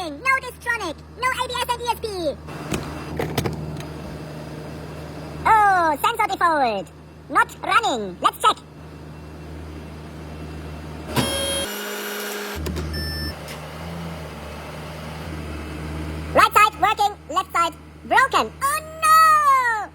working. No Distronic. No ABS and ESP. Oh, sensor default. Not running. Let's check. Right side working. Left side broken. Oh no!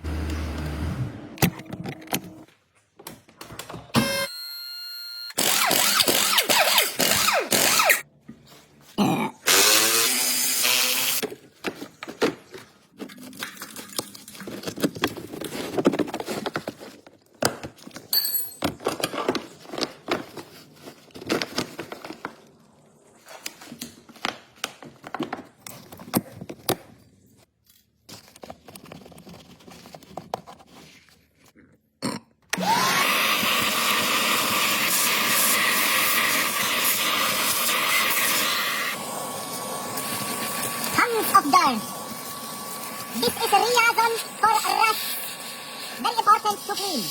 Of dirt. This is a reason for rust. Very important to clean.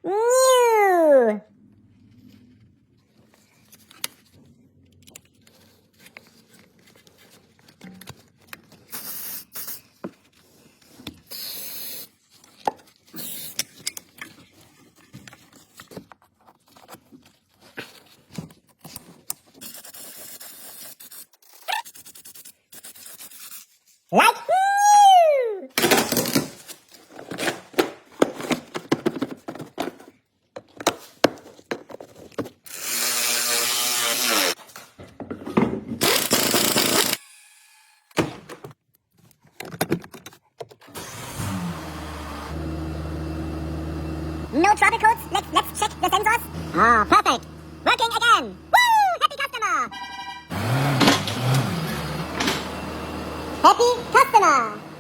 New. Like new. No trouble codes. Let's check the sensors. Ah, perfect. Working again. Woo! Happy customer. Happy customer.